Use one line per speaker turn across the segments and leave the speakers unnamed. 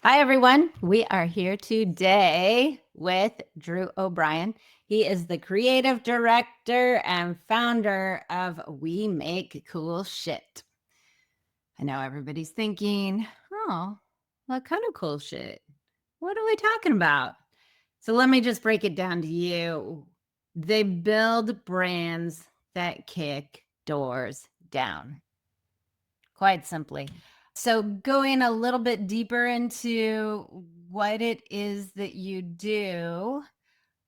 Hi, everyone. We are here today with Drew O'Brien. He is the creative director and founder of We Make Cool Shit. I know everybody's thinking, oh, what kind of cool shit? What are we talking about? So let me just break it down to you. They build brands that kick doors down, quite simply. So going a little bit deeper into what it is that you do,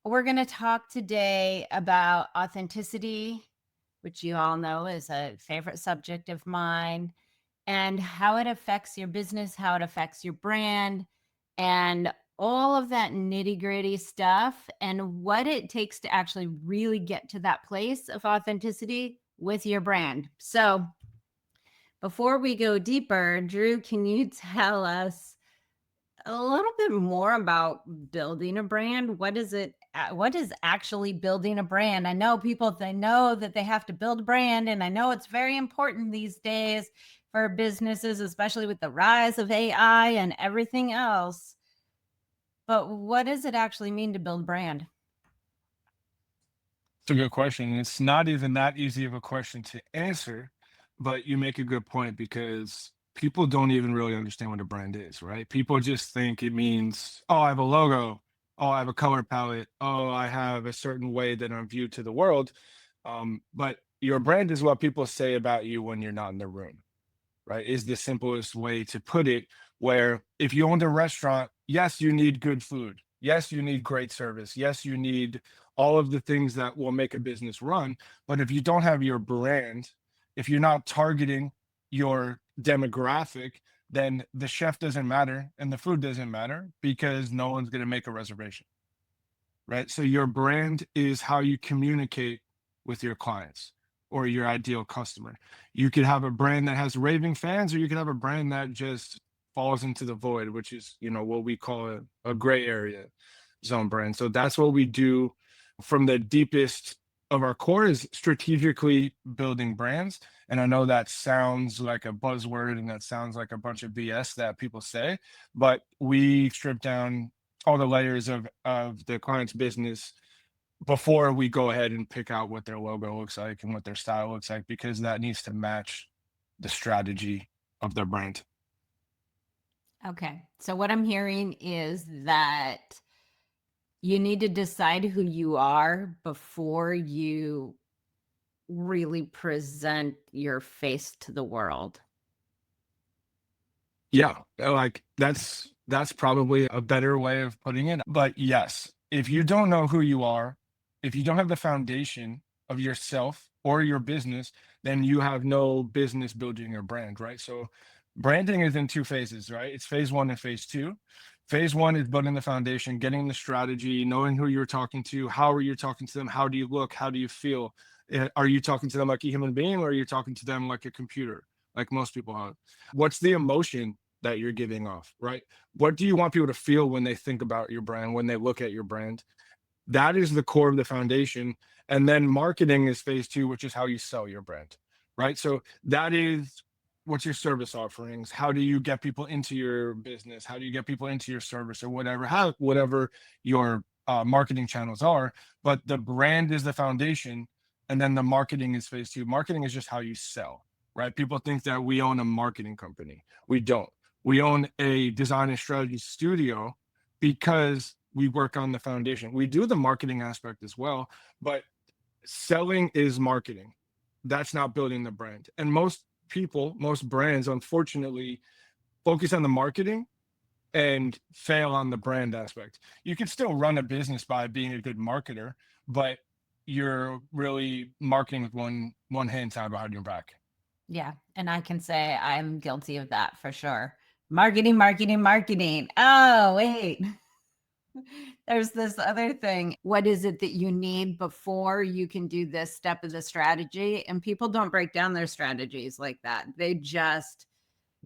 we're going to talk today about authenticity, which you all know is a favorite subject of mine, and how it affects your business, how it affects your brand, and all of that nitty gritty stuff, and what it takes to actually really get to that place of authenticity with your brand. So before we go deeper, Drew, can you tell us a little bit more about building a brand? What is it? What is actually building a brand? I know people, they know that they have to build a brand, and I know it's very important these days for businesses, especially with the rise of AI and everything else. But what does it actually mean to build a brand?
It's a good question. It's not even that easy of a question to answer, but you make a good point because people don't even really understand what a brand is, right? People just think it means, oh, I have a logo, oh, I have a color palette, oh, I have a certain way that I'm viewed to the world. But your brand is what people say about you when you're not in the room, right? Is the simplest way to put it. Where if you owned a restaurant, yes, you need good food. Yes, you need great service. Yes, you need all of the things that will make a business run. But if you don't have your brand, if you're not targeting your demographic, then the chef doesn't matter and the food doesn't matter because no one's going to make a reservation, right? So your brand is how you communicate with your clients or your ideal customer. You could have a brand that has raving fans, or you could have a brand that just falls into the void, which is, what we call a gray area zone brand. So that's what we do from the deepest of our core is strategically building brands. And I know that sounds like a buzzword and that sounds like a bunch of BS that people say, but we strip down all the layers of the client's business before we go ahead and pick out what their logo looks like and what their style looks like, because that needs to match the strategy of their brand.
Okay. So what I'm hearing is that you need to decide who you are before you really present your face to the world.
Yeah, like that's probably a better way of putting it. But yes, if you don't know who you are, if you don't have the foundation of yourself or your business, then you have no business building your brand, right? So branding is in two phases, right? It's phase one and phase two. Phase one is building the foundation, getting the strategy, knowing who you're talking to, how are you talking to them, how do you look, how do you feel? Are you talking to them like a human being, or are you talking to them like a computer, like most people are? What's the emotion that you're giving off, right? What do you want people to feel when they think about your brand, when they look at your brand? That is the core of the foundation. And then marketing is phase two, which is how you sell your brand, right? So that is what's your service offerings? How do you get people into your business? How do you get people into your service or whatever your marketing channels are? But the brand is the foundation. And then the marketing is phase two. Marketing is just how you sell, right? People think that we own a marketing company. We don't. We own a design and strategy studio because we work on the foundation. We do the marketing aspect as well, but selling is marketing. That's not building the brand. And most people, most brands, unfortunately, focus on the marketing and fail on the brand aspect. You can still run a business by being a good marketer, but you're really marketing with one hand tied behind your back.
Yeah. And I can say I'm guilty of that for sure. Marketing, marketing, marketing. Oh, wait. There's this other thing. What is it that you need before you can do this step of the strategy? And people don't break down their strategies like that. They just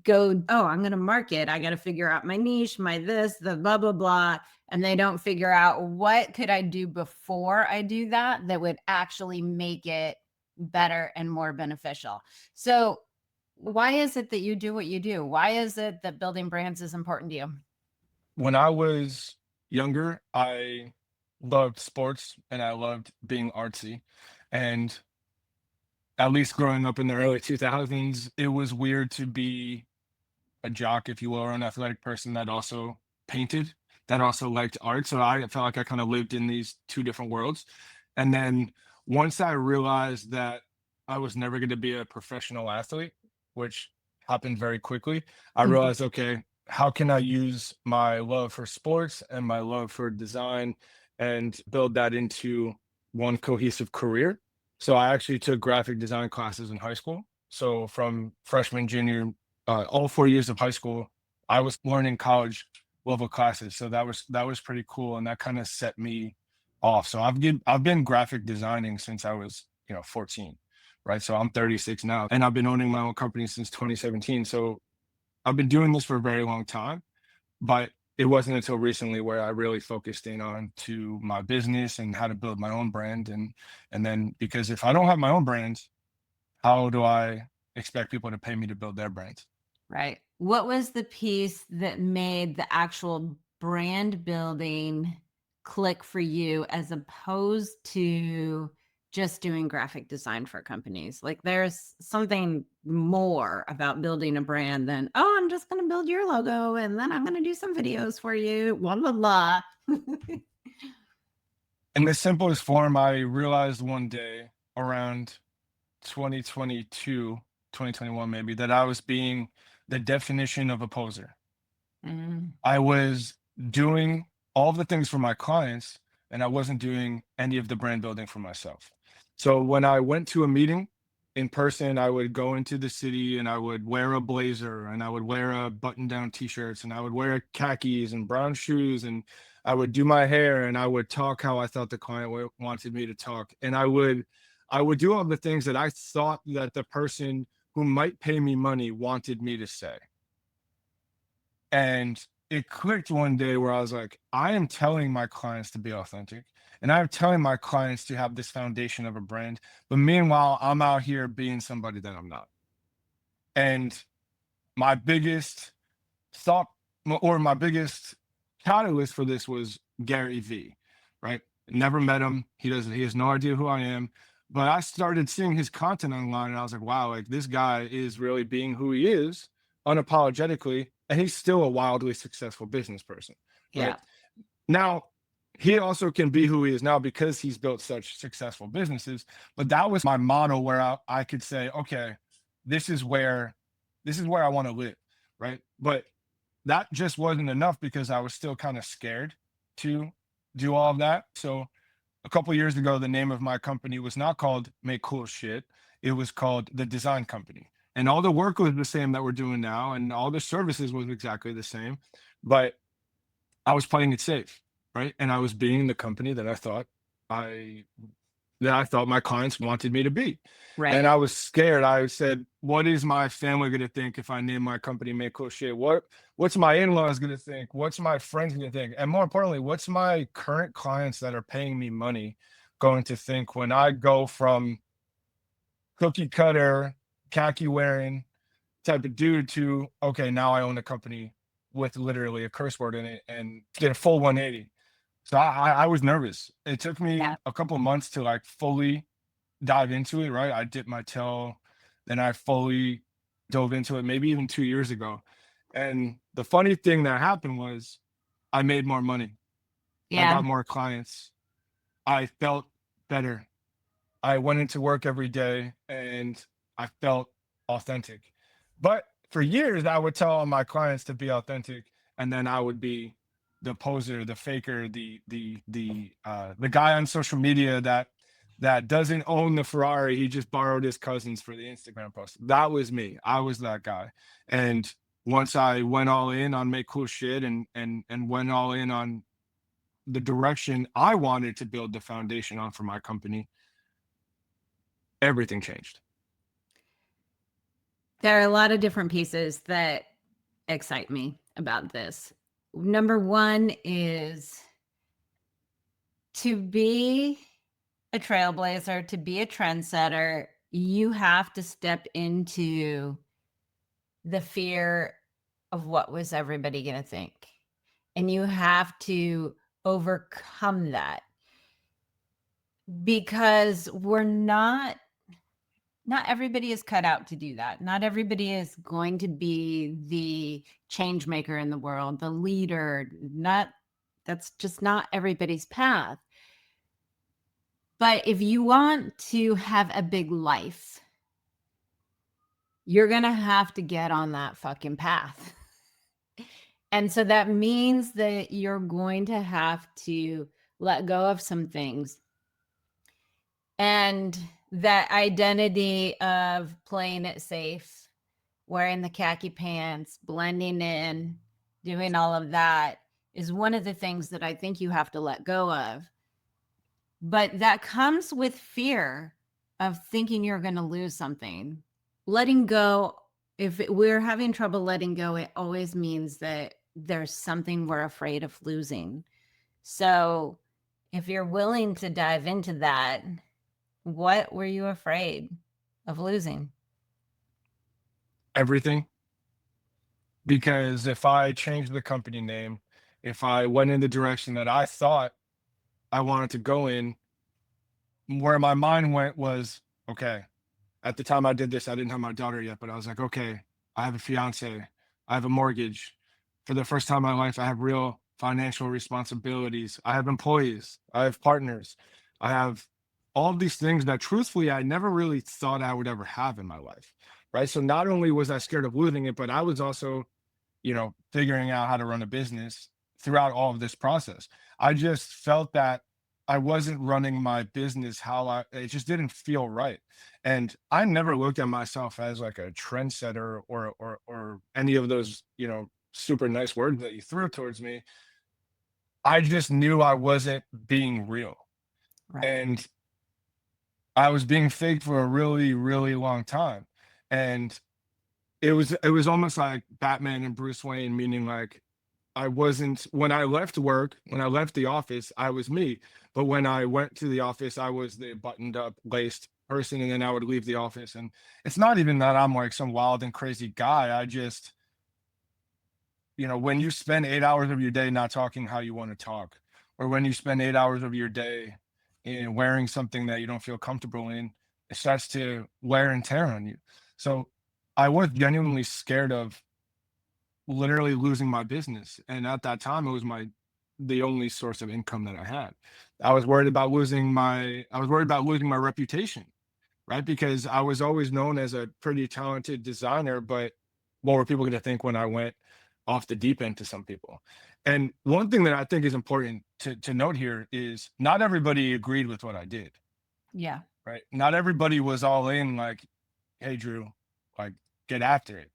go, oh, I'm going to market. I got to figure out my niche, my this, the blah, blah, blah. And they don't figure out what could I do before I do that that would actually make it better and more beneficial. So why is it that you do what you do? Why is it that building brands is important to you?
when I was younger, I loved sports and I loved being artsy. And at least growing up in the early 2000s, it was weird to be a jock, if you will, or an athletic person that also painted, that also liked art. So I felt like I kind of lived in these two different worlds. And then once I realized that I was never going to be a professional athlete, which happened very quickly, I
Mhm.
realized, okay, how can I use my love for sports and my love for design and build that into one cohesive career? So I actually took graphic design classes in high school. So from freshman, junior, all 4 years of high school, I was learning college level classes. So that was pretty cool, and that kind of set me off. So I've been graphic designing since I was 14, right? So I'm 36 now, and I've been owning my own company since 2017. So I've been doing this for a very long time, but it wasn't until recently where I really focused in on to my business and how to build my own brand, and then because if I don't have my own brand, how do I expect people to pay me to build their brands?
Right. What was the piece that made the actual brand building click for you as opposed to just doing graphic design for companies? Like there's something more about building a brand than, oh, I'm just going to build your logo and then I'm going to do some videos for you, blah, blah, blah.
In the simplest form, I realized one day around 2022, 2021 maybe, that I was being the definition of a poser.
Mm,
I was doing all the things for my clients, and I wasn't doing any of the brand building for myself. So when I went to a meeting in person, I would go into the city and I would wear a blazer and I would wear a button-down t-shirts and I would wear khakis and brown shoes and I would do my hair and I would talk how I thought the client wanted me to talk. And I would do all the things that I thought that the person who might pay me money wanted me to say. And it clicked one day where I was like, I am telling my clients to be authentic and I'm telling my clients to have this foundation of a brand. But meanwhile, I'm out here being somebody that I'm not. And my biggest thought or my biggest catalyst for this was Gary V, right? Never met him. He has no idea who I am. But I started seeing his content online and I was like, wow, like this guy is really being who he is unapologetically. And he's still a wildly successful business person, right?
yeah.
Now, he also can be who he is now because he's built such successful businesses. But that was my model where I could say, okay, this is where I want to live, right? But that just wasn't enough because I was still kind of scared to do all of that. So a couple of years ago, the name of my company was not called Make Cool Shit. It was called the Design Company. And all the work was the same that we're doing now, and all the services was exactly the same. But I was playing it safe, right? And I was being the company I that I thought my clients wanted me to be.
Right.
And I was scared. I said, what is my family gonna think if I name my company Make Cool Shit? What's my in-laws gonna think? What's my friends gonna think? And more importantly, what's my current clients that are paying me money going to think when I go from cookie cutter, khaki wearing type of dude to okay, now I own a company with literally a curse word in it and did a full 180. So I was nervous. It took me
Yeah.
a couple of months to like fully dive into it, right? I dipped my toe, then I fully dove into it, maybe even 2 years ago. And the funny thing that happened was I made more money. I
Yeah.
got more clients. I felt better. I went into work every day and I felt authentic. But for years, I would tell all my clients to be authentic, and then I would be the poser, the faker, the guy on social media that doesn't own the Ferrari. He just borrowed his cousin's for the Instagram post. That was me. I was that guy. And once I went all in on make cool shit and went all in on the direction I wanted to build the foundation on for my company, everything changed.
There are a lot of different pieces that excite me about this. Number one is to be a trailblazer, to be a trendsetter, you have to step into the fear of what was everybody going to think. and you have to overcome that, because not everybody is cut out to do that. Not everybody is going to be the change maker in the world, the leader. That's just not everybody's path. But if you want to have a big life, you're going to have to get on that fucking path. And so that means that you're going to have to let go of some things. And that identity of playing it safe, wearing the khaki pants, blending in, doing all of that is one of the things that I think you have to let go of. But that comes with fear of thinking you're going to lose something. Letting go, if we're having trouble letting go, it always means that there's something we're afraid of losing. So if you're willing to dive into that, what were you afraid of losing?
Everything. Because if I changed the company name, if I went in the direction that I thought I wanted to go in, where my mind went was, okay, at the time I did this, I didn't have my daughter yet, but I was like, okay, I have a fiance, I have a mortgage. For the first time in my life, I have real financial responsibilities. I have employees, I have partners, I have all of these things that truthfully I never really thought I would ever have in my life. Right. So not only was I scared of losing it, but I was also, figuring out how to run a business throughout all of this process. I just felt that I wasn't running my business it just didn't feel right. And I never looked at myself as like a trendsetter or any of those, super nice words that you threw towards me. I just knew I wasn't being real.
Right.
And I was being fake for a really, really long time. And it was almost like Batman and Bruce Wayne, meaning like I wasn't when I left work, when I left the office, I was me. But when I went to the office, I was the buttoned up, laced person, and then I would leave the office. And it's not even that I'm like some wild and crazy guy. I just, when you spend 8 hours of your day not talking how you want to talk, or when you spend 8 hours of your day in wearing something that you don't feel comfortable in, it starts to wear and tear on you. So I was genuinely scared of literally losing my business. And at that time, it was the only source of income that I had. I was worried about losing my reputation, right? Because I was always known as a pretty talented designer, but what were people going to think when I went off the deep end to some people? And one thing that I think is important to note here is not everybody agreed with what I did,
Yeah.
right? Not everybody was all in like, hey, Drew, like get after it.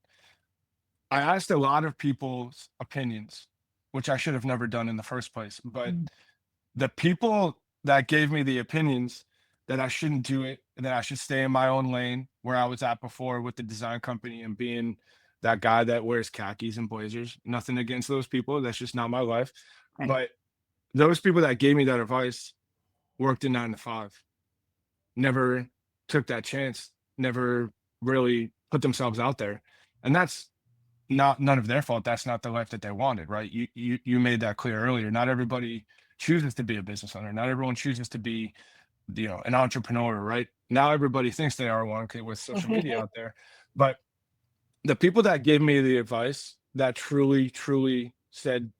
I asked a lot of people's opinions, which I should have never done in the first place. But
Mm.
the people that gave me the opinions that I shouldn't do it and that I should stay in my own lane where I was at before with the design company and being that guy that wears khakis and blazers. Nothing against those people. That's just not my life.
Right.
But those people that gave me that advice worked in 9 to 5, never took that chance, never really put themselves out there. And that's none of their fault. That's not the life that they wanted, right? You made that clear earlier. Not everybody chooses to be a business owner. Not everyone chooses to be, an entrepreneur, right? Now everybody thinks they are one with social media out there. But the people that gave me the advice that truly, truly said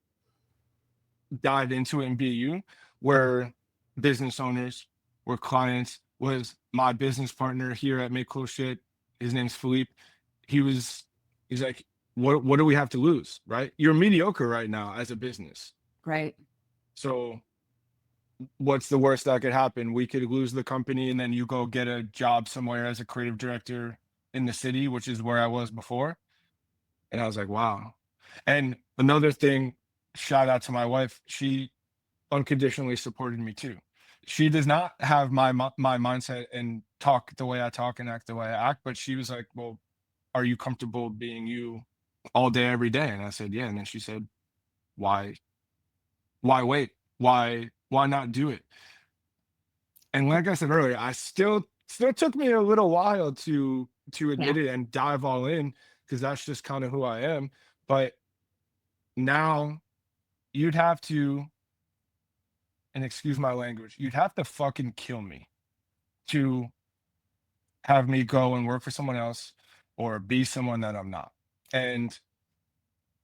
dive into it and be you were business owners, were clients, was my business partner here at Make Cool Shit. His name's Philippe. He's like, what do we have to lose? Right? You're mediocre right now as a business.
Right.
So what's the worst that could happen? We could lose the company and then you go get a job somewhere as a creative director in the city, which is where I was before. And I was like, wow. And another thing, shout out to my wife. She unconditionally supported me too. She does not have my mindset and talk the way I talk and act the way I act, but she was like, "Well, are you comfortable being you all day every day?" And I said, "Yeah." And then she said, "Why wait? Why not do it?" And like I said earlier, I still took me a little while to
Yeah.
admit it and dive all in because that's just kind of who I am. But now you'd have to, and excuse my language, you'd have to fucking kill me to have me go and work for someone else or be someone that I'm not. And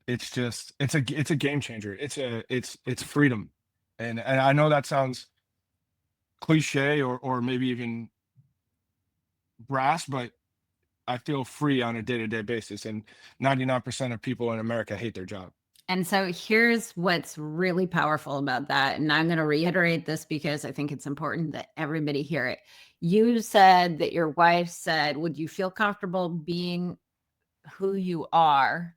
it's just it's a game changer. It's freedom. And I know that sounds cliche or maybe even brass, but I feel free on a day-to-day basis. And 99% of people in America hate their job.
And so here's what's really powerful about that. And I'm going to reiterate this because I think it's important that everybody hear it. You said that your wife said, would you feel comfortable being who you are,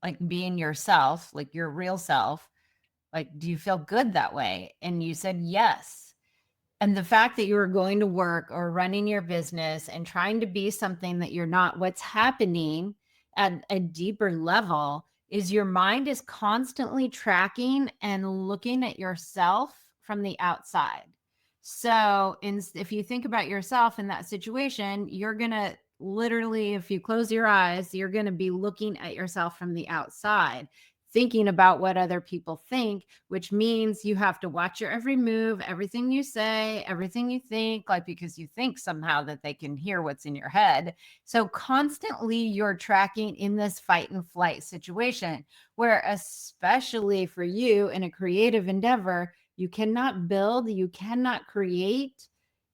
like being yourself, like your real self? Like, do you feel good that way? And you said yes. And the fact that you were going to work or running your business and trying to be something that you're not, what's happening at a deeper level is your mind is constantly tracking and looking at yourself from the outside. So if you think about yourself in that situation, you're going to literally, if you close your eyes, you're going to be looking at yourself from the outside, thinking about what other people think, which means you have to watch your every move, everything you say, everything you think, like because you think somehow that they can hear what's in your head. So constantly you're tracking in this fight and flight situation where, especially for you in a creative endeavor, you cannot build, you cannot create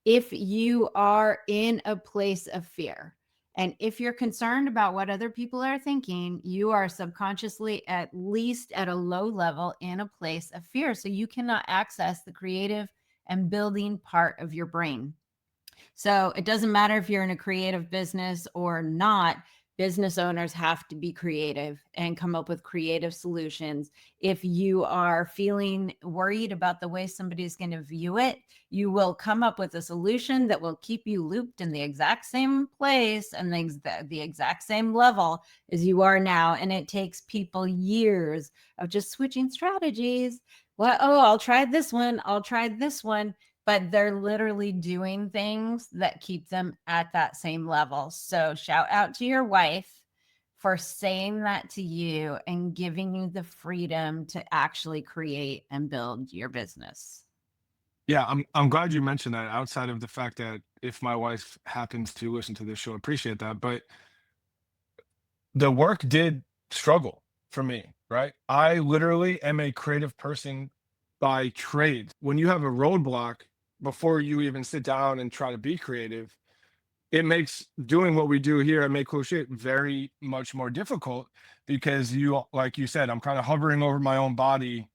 if you are in a place of fear. And if you're concerned about what other people are thinking, you are subconsciously, at least at a low level, in a place of fear. So you cannot access the creative and building part of your brain. So it doesn't matter if you're in a creative business or not. Business owners have to be creative and come up with creative solutions. If you are feeling worried about the way somebody's going to view it, you will come up with a solution that will keep you looped in the exact same place and the exact same level as you are now. And it takes people years of just switching strategies. Well, oh, I'll try this one. I'll try this one. But they're literally doing things that keep them at that same level. So shout out to your wife for saying that to you and giving you the freedom to actually create and build your business.
Yeah, I'm glad you mentioned that, outside of the fact that if my wife happens to listen to this show, appreciate that. But the work did struggle for me, right? I literally am a creative person by trade. When you have a roadblock before you even sit down and try to be creative, it makes doing what we do here at Make Cool Shit very much more difficult because you, like you said, I'm kind of hovering over my own body,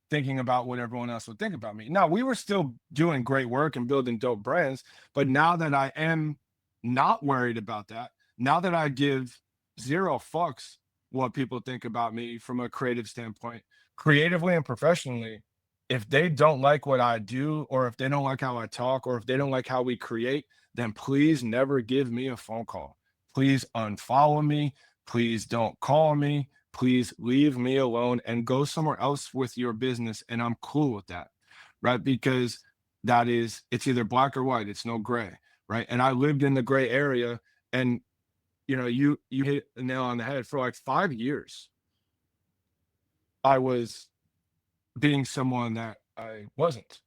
thinking about what everyone else would think about me. Now, we were still doing great work and building dope brands, but now that I am not worried about that, now that I give zero fucks what people think about me from a creative standpoint, creatively and professionally, if they don't like what I do, or if they don't like how I talk, or if they don't like how we create, then please never give me a phone call. Please unfollow me. Please don't call me. Please leave me alone and go somewhere else with your business. And I'm cool with that, right? Because it's either black or white, it's no gray, right? And I lived in the gray area. And you hit the nail on the head. For like 5 years, I was being someone that I wasn't.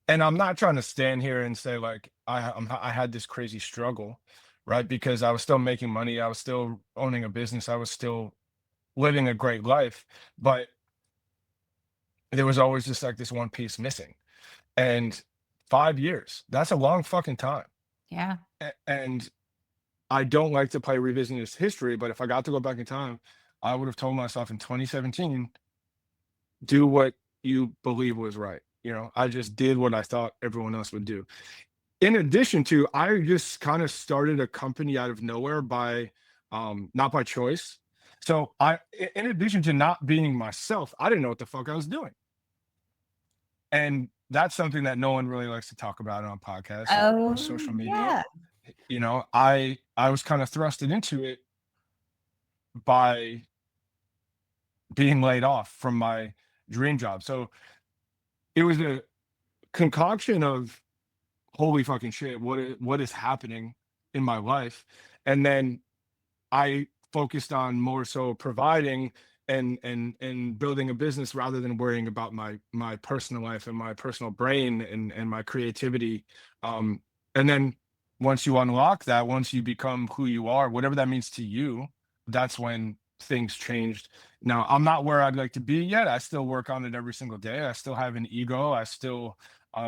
And I'm not trying to stand here and say like I had this crazy struggle, right? Because I was still making money, I was still owning a business, I was still living a great life, but there was always just like this one piece missing. And 5 years, that's a long fucking time.
Yeah.
And I don't like to play revisiting this history, but if I got to go back in time, I would have told myself in 2017, do what you believe was right. I just did what I thought everyone else would do. In addition to, I just kind of started a company out of nowhere by not by choice. So in addition to not being myself, I didn't know what the fuck I was doing. And that's something that no one really likes to talk about on podcasts or social media.
Yeah.
I was kind of thrusted into it by being laid off from my dream job. So it was a concoction of holy fucking shit, what is happening in my life? And then I focused on more so providing and building a business rather than worrying about my personal life and my personal brain and my creativity. And then once you unlock that, once you become who you are, whatever that means to you, that's when things changed. Now, I'm not where I'd like to be yet. I still work on it every single day. I still have an ego. I still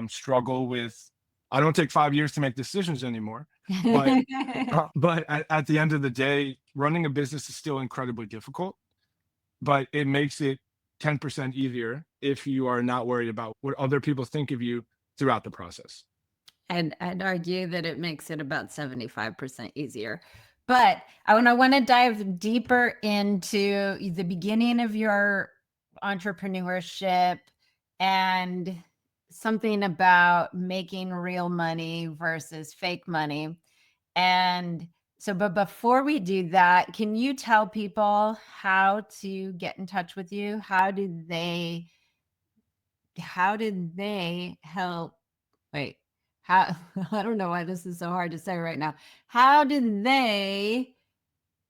struggle with, I don't take 5 years to make decisions anymore. But at the end of the day, running a business is still incredibly difficult, but it makes it 10% easier if you are not worried about what other people think of you throughout the process.
And I'd argue that it makes it about 75% easier. But I want to dive deeper into the beginning of your entrepreneurship and something about making real money versus fake money. And so, but before we do that, can you tell people how to get in touch with you? How did they help? Wait, how? I don't know why this is so hard to say right now. How did they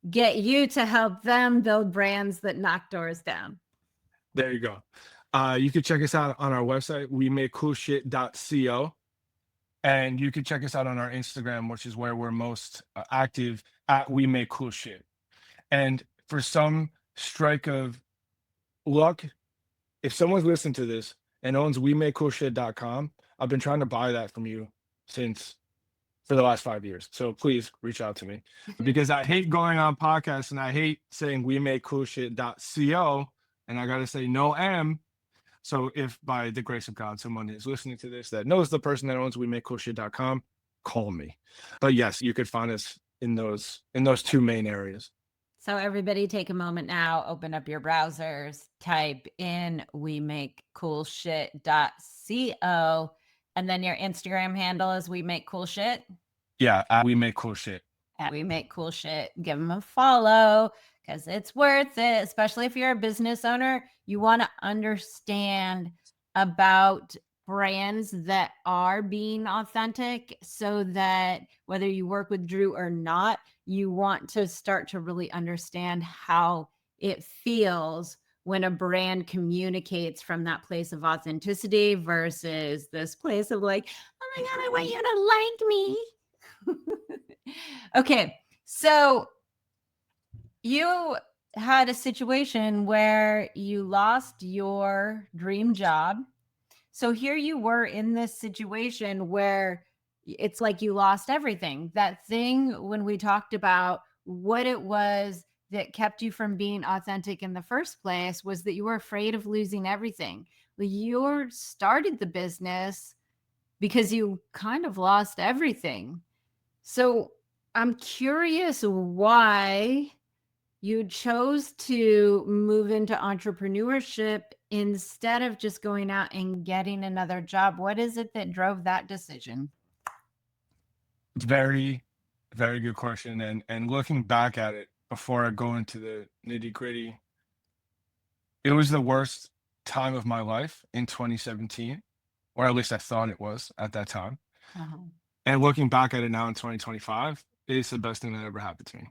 get you to help them build brands that knock doors down?
There you go. You can check us out on our website, we make coolshit.co. And you can check us out on our Instagram, which is where we're most active, at we make cool shit. And for some strike of luck, if someone's listened to this and owns we make coolshit.com, I've been trying to buy that from you since for the last 5 years. So please reach out to me because I hate going on podcasts and I hate saying we make coolshit.co. And I got to say no M. So if by the grace of God, someone is listening to this that knows the person that owns we make coolshit.com, call me. But yes, you could find us in those two main areas.
So everybody take a moment now, open up your browsers, type in we make cool shit.co, and then your Instagram handle is we make cool shit.
Yeah, we make cool shit.
At we make cool shit. Give them a follow because it's worth it, especially if you're a business owner. You want to understand about brands that are being authentic so that whether you work with Drew or not, you want to start to really understand how it feels when a brand communicates from that place of authenticity versus this place of like, oh my God, I want you to like me. Okay, so you had a situation where you lost your dream job. So here you were in this situation where it's like you lost everything. That thing when we talked about what it was that kept you from being authentic in the first place was that you were afraid of losing everything. You started the business because you kind of lost everything. So I'm curious why you chose to move into entrepreneurship instead of just going out and getting another job. What is it that drove that decision?
Very, very good question. And looking back at it before I go into the nitty gritty, it was the worst time of my life in 2017, or at least I thought it was at that time.
Uh-huh.
And looking back at it now in 2025, it's the best thing that ever happened to me.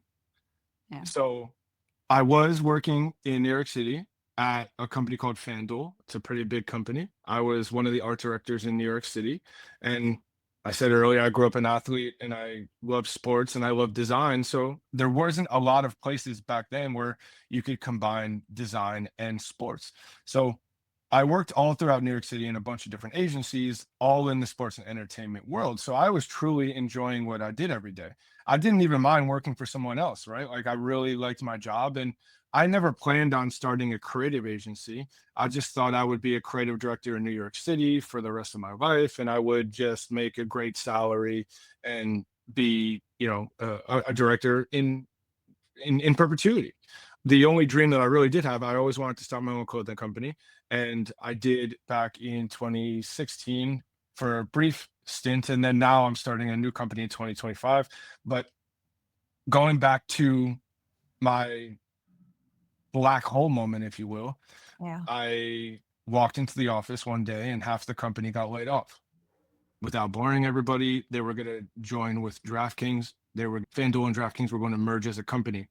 Yeah.
So I was working in New York City at a company called FanDuel. It's a pretty big company. I was one of the art directors in New York City. And I said earlier, I grew up an athlete and I love sports and I love design. So there wasn't a lot of places back then where you could combine design and sports. So I worked all throughout New York City in a bunch of different agencies, all in the sports and entertainment world. So I was truly enjoying what I did every day. I didn't even mind working for someone else, right? Like I really liked my job and I never planned on starting a creative agency. I just thought I would be a creative director in New York City for the rest of my life and I would just make a great salary and be, a director in perpetuity. The only dream that I really did have, I always wanted to start my own clothing company. And I did back in 2016 for a brief stint. And then now I'm starting a new company in 2025. But going back to my black hole moment, if you will,
Yeah.
I walked into the office one day and half the company got laid off. Without boring everybody, they were going to join with DraftKings. FanDuel and DraftKings were going to merge as a company.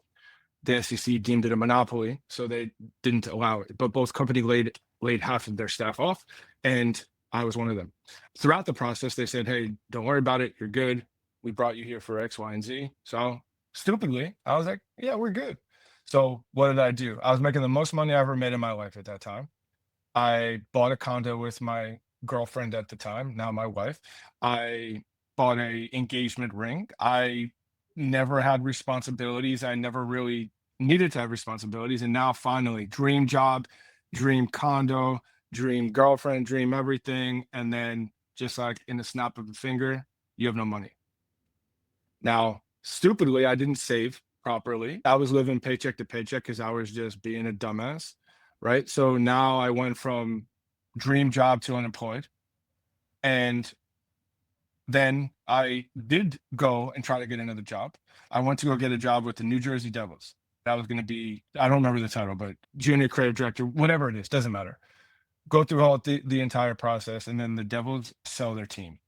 The SEC deemed it a monopoly, so they didn't allow it. But both companies laid half of their staff off, and I was one of them. Throughout the process, they said, "Hey, don't worry about it. You're good. We brought you here for X, Y, and Z." So stupidly, I was like, "Yeah, we're good." So what did I do? I was making the most money I ever made in my life at that time. I bought a condo with my girlfriend at the time, now my wife. I bought a engagement ring. I never had responsibilities. I never really needed to have responsibilities. And now finally, dream job, dream condo, dream girlfriend, dream everything. And then just like in the snap of a finger, you have no money. Now, stupidly, I didn't save properly. I was living paycheck to paycheck because I was just being a dumbass, right? So now I went from dream job to unemployed. And then I did go and try to get another job. I went to go get a job with the New Jersey Devils. That was going to be, I don't remember the title, but junior creative director, whatever it is, doesn't matter. Go through all the entire process. And then the Devils sell their team.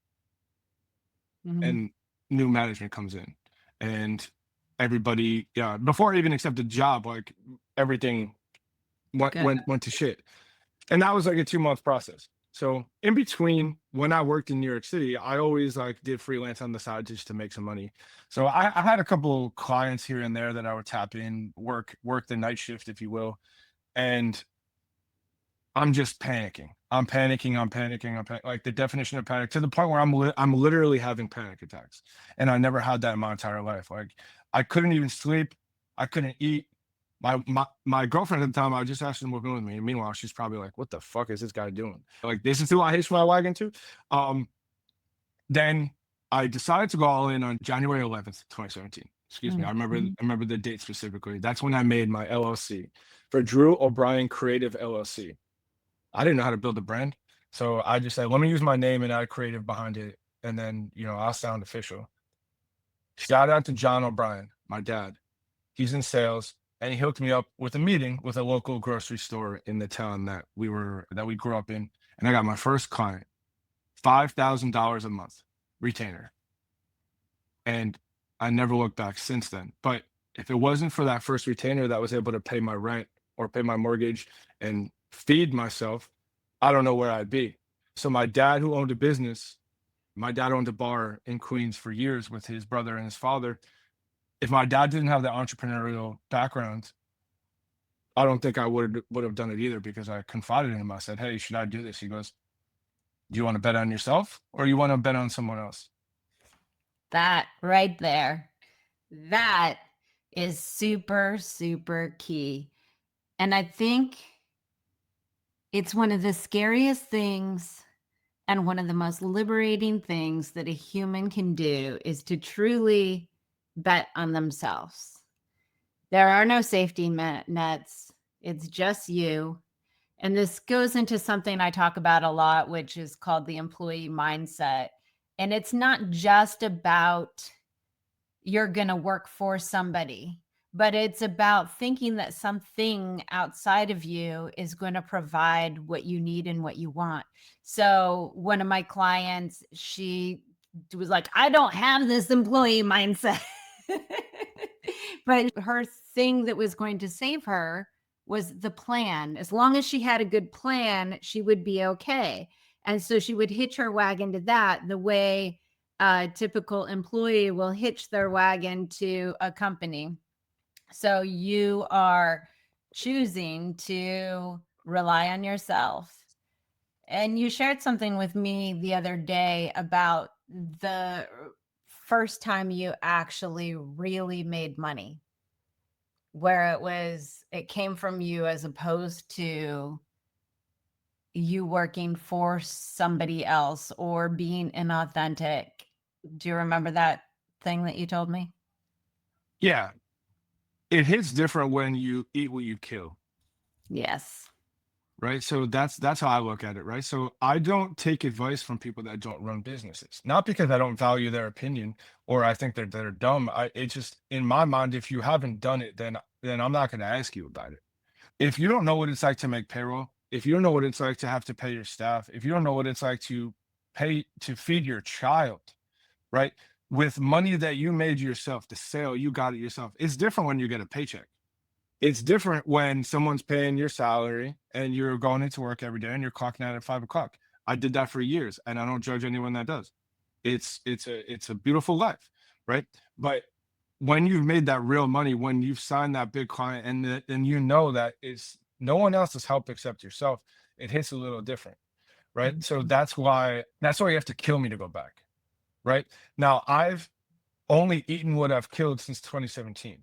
And new management comes in, and everybody, yeah, before I even accepted the job, like everything went to shit. And that was like a 2-month process. So in between when I worked in New York City, I always like did freelance on the side just to make some money. So I had a couple clients here and there that I would tap in, work the night shift, if you will. And I'm just panicking. I'm panicking. Like the definition of panic, to the point where I'm literally having panic attacks. And I never had that in my entire life. Like I couldn't even sleep. I couldn't eat. My girlfriend at the time, I just asked her to move in with me. And meanwhile, she's probably like, "What the fuck is this guy doing? Like, this is who I hitched my wagon to." Then I decided to go all in on January 11th, 2017. Excuse me. I remember the date specifically. That's when I made my LLC for Drew O'Brien Creative LLC. I didn't know how to build a brand. So I just said, let me use my name and add creative behind it. And then, I'll sound official. Shout out to John O'Brien, my dad. He's in sales, and he hooked me up with a meeting with a local grocery store in the town that we grew up in. And I got my first client, $5,000 a month retainer. And I never looked back since then. But if it wasn't for that first retainer that was able to pay my rent or pay my mortgage and feed myself, I don't know where I'd be. So my dad, who owned a business, my dad owned a bar in Queens for years with his brother and his father. If my dad didn't have the entrepreneurial background, I don't think I would have done it either, because I confided in him. I said, "Hey, should I do this?" He goes, "Do you want to bet on yourself or you want to bet on someone else?"
That right there, that is super, super key. And I think it's one of the scariest things and one of the most liberating things that a human can do is to truly bet on themselves. There are no safety nets. It's just you. And this goes into something I talk about a lot, which is called the employee mindset. And it's not just about you're going to work for somebody, but it's about thinking that something outside of you is going to provide what you need and what you want. So one of my clients, she was like, "I don't have this employee mindset." But her thing that was going to save her was the plan. As long as she had a good plan, she would be okay. And so she would hitch her wagon to that the way a typical employee will hitch their wagon to a company. So you are choosing to rely on yourself. And you shared something with me the other day about the first time you actually really made money, where it came from you as opposed to you working for somebody else or being inauthentic. Do you remember that thing that you told me?
Yeah, it hits different when you eat what you kill.
Yes.
Right. So that's how I look at it. Right. So I don't take advice from people that don't run businesses, not because I don't value their opinion or I think they're dumb. It's just in my mind, if you haven't done it, then I'm not going to ask you about it. If you don't know what it's like to make payroll, if you don't know what it's like to have to pay your staff, if you don't know what it's like to pay to feed your child, right, with money that you made yourself, the sale you got it yourself, it's different when you get a paycheck. It's different when someone's paying your salary and you're going into work every day and you're clocking out at 5 o'clock. I did that for years, and I don't judge anyone that does. It's a beautiful life, right? But when you've made that real money, when you've signed that big client, and you know that it's no one else's help except yourself, it hits a little different, right? So that's why you have to kill me to go back, right? Now I've only eaten what I've killed since 2017.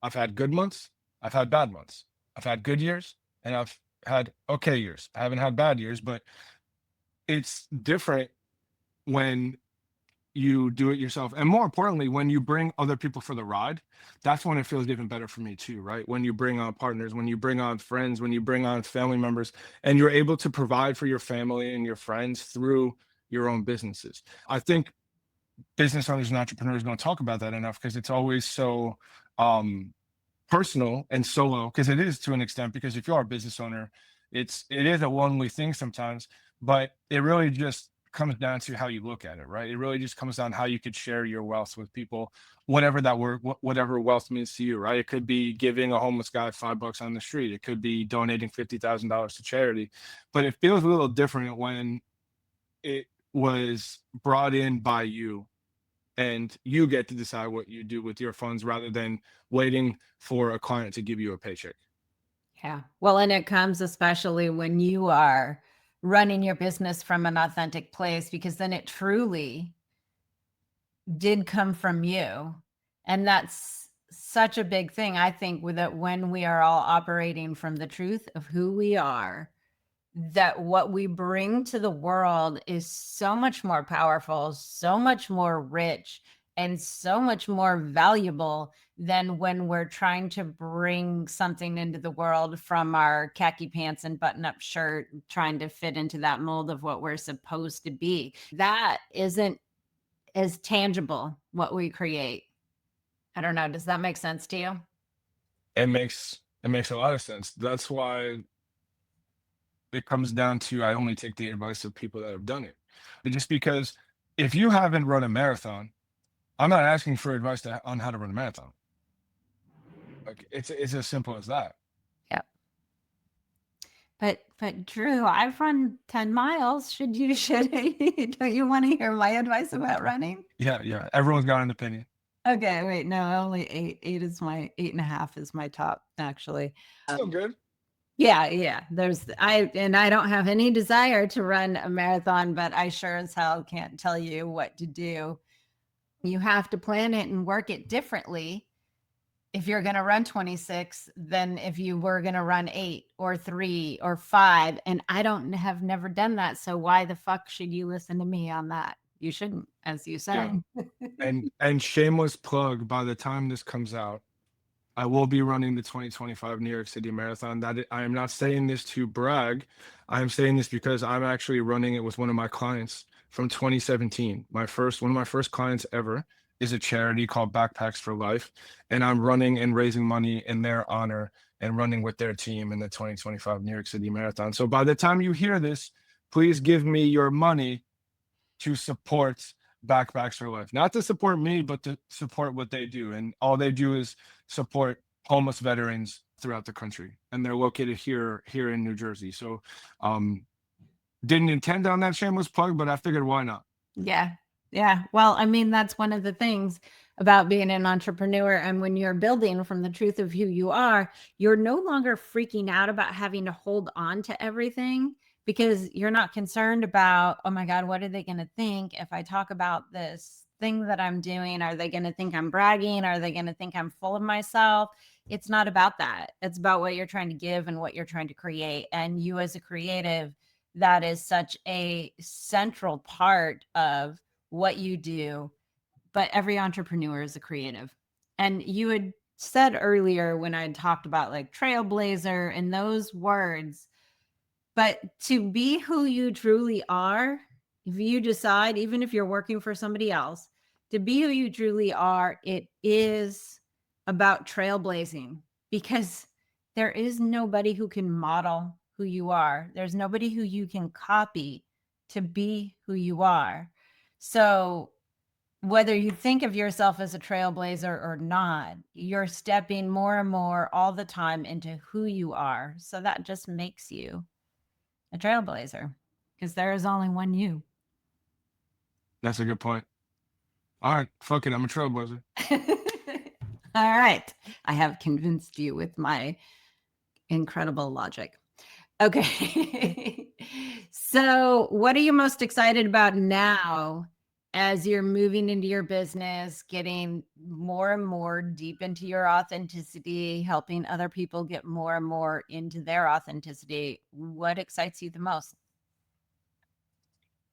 I've had good months, I've had bad months. I've had good years and I've had okay years. I haven't had bad years, but it's different when you do it yourself. And more importantly, when you bring other people for the ride, that's when it feels even better for me too, right? When you bring on partners, when you bring on friends, when you bring on family members, and you're able to provide for your family and your friends through your own businesses. I think business owners and entrepreneurs don't talk about that enough because it's always so um personal and solo, because it is to an extent, because if you are a business owner, it is a lonely thing sometimes, but it really just comes down to how you look at it, right? It really just comes down to how you could share your wealth with people, whatever that work, whatever wealth means to you, right? It could be giving a homeless guy $5 on the street. It could be donating $50,000 to charity, but it feels a little different when it was brought in by you and you get to decide what you do with your funds rather than waiting for a client to give you a paycheck.
Yeah. Well, and it comes especially when you are running your business from an authentic place, because then it truly did come from you. And that's such a big thing, I think, with it, when we are all operating from the truth of who we are, that what we bring to the world is so much more powerful, so much more rich, and so much more valuable than when we're trying to bring something into the world from our khaki pants and button up shirt, trying to fit into that mold of what we're supposed to be. That isn't as tangible, what we create. I don't know. Does that make sense to you?
It makes a lot of sense. That's why it comes down to I only take the advice of people that have done it. But just because if you haven't run a marathon, I'm not asking for advice on how to run a marathon. Like it's as simple as that.
Yep. But Drew, I've run 10 miles. Should don't you want to hear my advice about running?
Yeah, yeah. Everyone's got an opinion.
Okay, wait, no, only 8. 8.5 is my top, actually.
Still good.
Yeah. I don't have any desire to run a marathon, but I sure as hell can't tell you what to do. You have to plan it and work it differently if you're going to run 26 than if you were going to run 8 or 3 or 5. And I don't have never done that. So why the fuck should you listen to me on that? You shouldn't, as you
Yeah.
said.
And shameless plug, by the time this comes out, I will be running the 2025 New York City Marathon. I am not saying this to brag. I am saying this because I'm actually running it with one of my clients from 2017. One of my first clients ever is a charity called Backpacks for Life, and I'm running and raising money in their honor and running with their team in the 2025 New York City Marathon. So by the time you hear this, please give me your money to support Backpacks for Life, not to support me, but to support what they do. And all they do is support homeless veterans throughout the country, and they're located here in New Jersey. So, didn't intend on that shameless plug, but I figured why not?
Yeah. Yeah. Well, I mean, that's one of the things about being an entrepreneur. And when you're building from the truth of who you are, you're no longer freaking out about having to hold on to everything, because you're not concerned about, oh my God, what are they going to think if I talk about this thing that I'm doing? Are they going to think I'm bragging? Are they going to think I'm full of myself? It's not about that. It's about what you're trying to give and what you're trying to create. And you, as a creative, that is such a central part of what you do. But every entrepreneur is a creative. And you had said earlier, when I had talked about like trailblazer and those words, but to be who you truly are, if you decide, even if you're working for somebody else, to be who you truly are, it is about trailblazing, because there is nobody who can model who you are. There's nobody who you can copy to be who you are. So whether you think of yourself as a trailblazer or not, you're stepping more and more all the time into who you are. So that just makes you a trailblazer because there is only one you.
That's a good point. All right, fuck it, I'm a trailblazer.
All right. I have convinced you with my incredible logic. Okay. So, what are you most excited about now as you're moving into your business, getting more and more deep into your authenticity, helping other people get more and more into their authenticity? What excites you the most?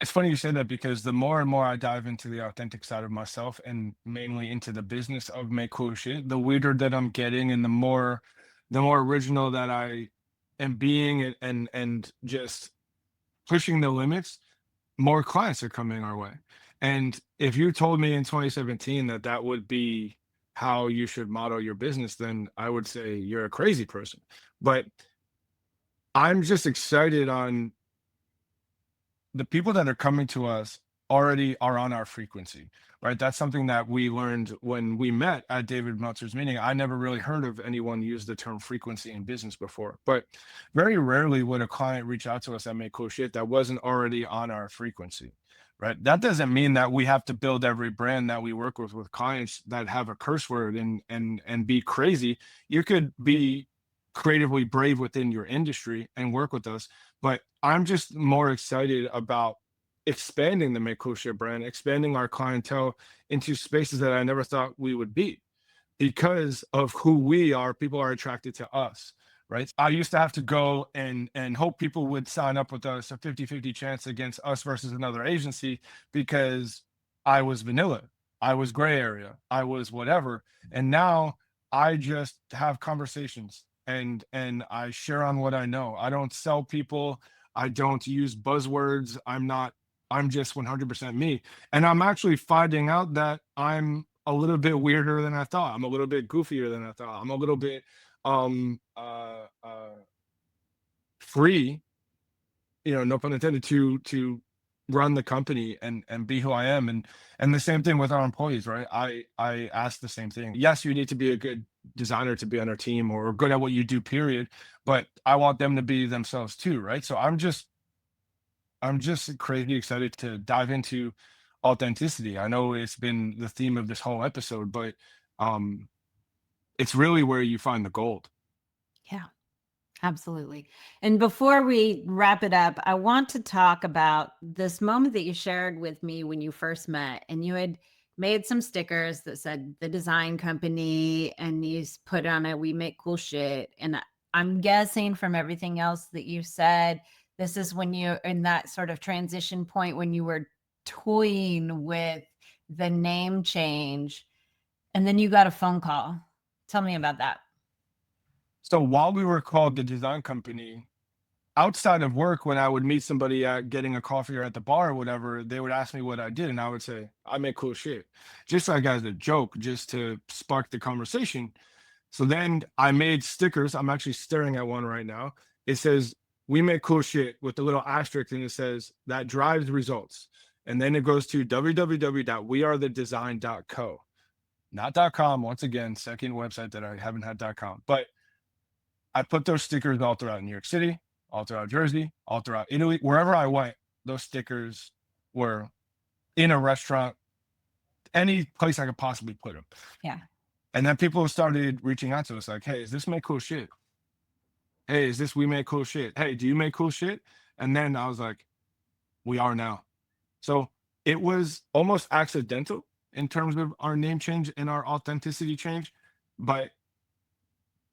It's funny you say that because the more and more I dive into the authentic side of myself and mainly into the business of make cool shit, the weirder that I'm getting and the more original that I am being and just pushing the limits, more clients are coming our way. And if you told me in 2017 that that would be how you should model your business, then I would say you're a crazy person. But I'm just excited on the people that are coming to us already are on our frequency, right? That's something that we learned when we met at David Meltzer's meeting. I never really heard of anyone use the term frequency in business before, but very rarely would a client reach out to us that made cool shit that wasn't already on our frequency, right? That doesn't mean that we have to build every brand that we work with clients that have a curse word and be crazy. You could be creatively brave within your industry and work with us, but I'm just more excited about expanding the Make Cool Shit brand, expanding our clientele into spaces that I never thought we would be because of who we are. People are attracted to us, right? I used to have to go and hope people would sign up with us, a 50-50 chance against us versus another agency, because I was vanilla, I was gray area, I was whatever. And now I just have conversations and I share on what I know. I don't sell people, I don't use buzzwords. I'm just 100% me. And I'm actually finding out that I'm a little bit weirder than I thought. I'm a little bit goofier than I thought. I'm a little bit um uh uh free, no pun intended, to run the company and be who I am. And the same thing with our employees, right? I ask the same thing. Yes, you need to be a good designer to be on our team or good at what you do, period. But I want them to be themselves too, right? So I'm just crazy excited to dive into authenticity. I know it's been the theme of this whole episode, but um it's really where you find the gold.
Yeah. Absolutely. And before we wrap it up, I want to talk about this moment that you shared with me when you first met, and you had made some stickers that said the design company, and you put on it, "We make cool shit." And I'm guessing from everything else that you said, this is when you're in that sort of transition point when you were toying with the name change, and then you got a phone call. Tell me about that.
So while we were called the design company, outside of work, when I would meet somebody at getting a coffee or at the bar or whatever, they would ask me what I did, and I would say, I make cool shit. Just like as a joke, just to spark the conversation. So then I made stickers. I'm actually staring at one right now. It says, "We make cool shit," with a little asterisk, and it says, "That drives results." And then it goes to www.wearethedesign.co. Not .com, once again, second website that I haven't had .com. But I put those stickers all throughout New York City, all throughout Jersey, all throughout Italy. Wherever I went, those stickers were in a restaurant, any place I could possibly put them.
Yeah.
And then people started reaching out to us like, "Hey, is this make cool shit? Hey, is this we make cool shit? Hey, do you make cool shit?" And then I was like, we are now. So it was almost accidental in terms of our name change and our authenticity change, but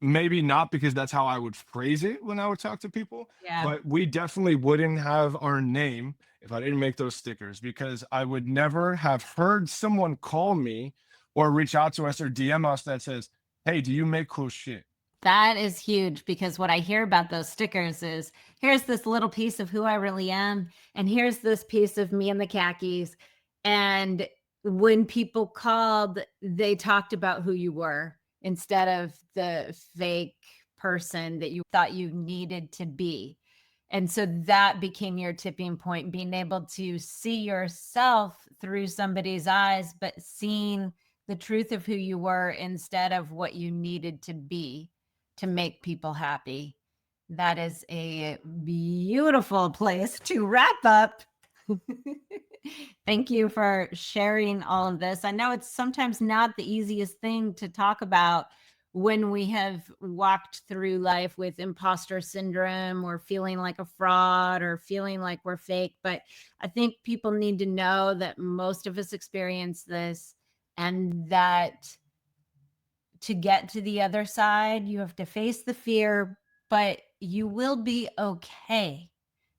maybe not, because that's how I would phrase it when I would talk to people.
Yeah.
But we definitely wouldn't have our name if I didn't make those stickers, because I would never have heard someone call me or reach out to us or DM us that says, "Hey, do you make cool shit?"
That is huge because what I hear about those stickers is here's this little piece of who I really am, and here's this piece of me in the khakis. And when people called, they talked about who you were instead of the fake person that you thought you needed to be. And so that became your tipping point, being able to see yourself through somebody's eyes, but seeing the truth of who you were instead of what you needed to be to make people happy. That is a beautiful place to wrap up. Thank you for sharing all of this. I know it's sometimes not the easiest thing to talk about when we have walked through life with imposter syndrome or feeling like a fraud or feeling like we're fake. But I think people need to know that most of us experience this, and that to get to the other side, you have to face the fear, but you will be okay.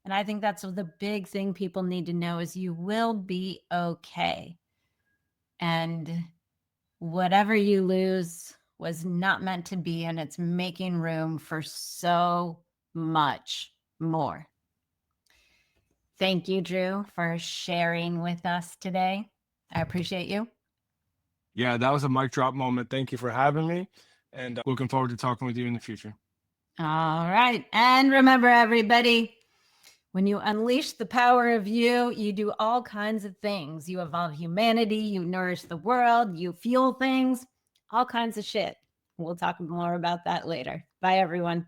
And I think that's the big thing people need to know is you will be okay. And whatever you lose was not meant to be, and it's making room for so much more. Thank you, Drew, for sharing with us today. I appreciate you.
Yeah, that was a mic drop moment. Thank you for having me, and looking forward to talking with you in the future.
All right. And remember, everybody, when you unleash the power of you, you do all kinds of things. You evolve humanity, you nourish the world, you fuel things, all kinds of shit. We'll talk more about that later. Bye, everyone.